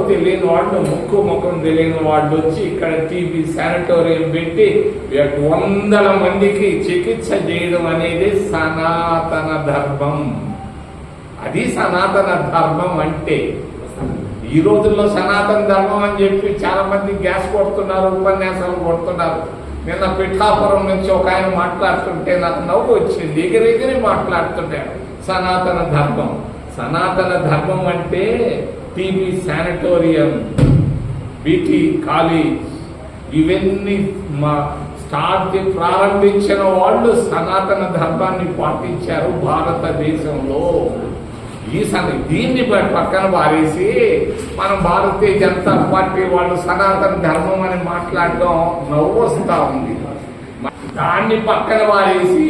తెలియని వాళ్ళు, ముఖం తెలియని వాళ్ళు వచ్చి ఇక్కడ టీబీ శానిటోరియం పెట్టి 100 మందికి చికిత్స చేయడం అనేది సనాతన ధర్మం. అది సనాతన ధర్మం అంటే. ఈ రోజుల్లో సనాతన ధర్మం అని చెప్పి చాలా మంది గ్యాస్ కొడుతున్నారు, ఉపన్యాసాలు కొడుతున్నారు. నిన్న పిఠాపురం నుంచి ఒక ఆయన మాట్లాడుతుంటే నాకు నవ్వు వచ్చింది. ఎగిరెగిరి మాట్లాడుతుంటాడు సనాతన ధర్మం. సనాతన ధర్మం అంటే టీబీ శానిటోరియం, బీటీ కాలేజ్, ఇవన్నీ ప్రారంభించిన వాళ్ళు సనాతన ధర్మాన్ని పాటించారు భారతదేశంలో. దీన్ని పక్కన పారేసి మనం భారతీయ జనతా పార్టీ వాళ్ళు సనాతన ధర్మం అని మాట్లాడడం నవ్వు వస్తా ఉంది. దాన్ని పక్కన పారేసి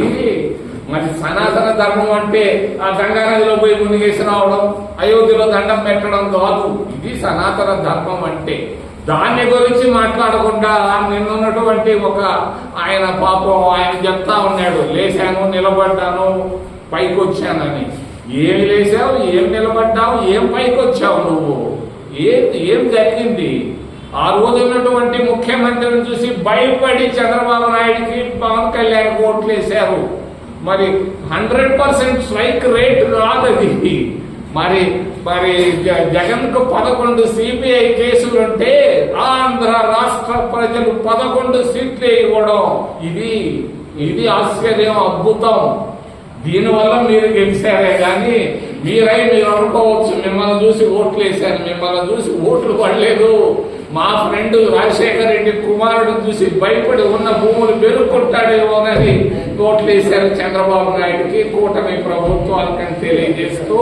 మరి సనాతన ధర్మం అంటే ఆ గంగానదిలో పోయి మునిగేసి రావడం, అయోధ్యలో దండం పెట్టడం కాదు. ఇది సనాతన ధర్మం అంటే. దాన్ని గురించి మాట్లాడకుండా నిన్నున్నటువంటి ఒక ఆయన పాపం ఆయన చెప్తా ఉన్నాడు, లేచాను, నిలబడ్డాను, పైకి వచ్చానని. ఏమి లేచావు, ఏం నిలబడ్డావు, ఏం పైకి వచ్చావు నువ్వు? ఏం జరిగింది? ఆ రోజు ఉన్నటువంటి ముఖ్యమంత్రిని చూసి భయపడి చంద్రబాబు నాయుడికి, పవన్ కళ్యాణ్ ఓట్లు వేశారు. మరి 100% స్ట్రైక్ రేట్ కాదది. మరి జగన్ కు 11 సిబిఐ కేసులుంటే ఆంధ్ర రాష్ట్ర ప్రజలు 11 సీట్లు ఇవ్వడం ఇది ఆశ్చర్యం, అద్భుతం. దీనివల్ల మీరు గెలిచారే కానీ మీరు అనుకోవచ్చు మిమ్మల్ని చూసి ఓట్లు వేశారు. మిమ్మల్ని చూసి ఓట్లు పడలేదు. మా ఫ్రెండ్ రాజశేఖర రెడ్డి కుమారుడు చూసి భయపడి ఉన్న భూములు పెరుగుకుంటాడేమోనని ఓట్లు వేశారు చంద్రబాబు నాయుడికి, కూటమి ప్రభుత్వాలకని తెలియజేస్తూ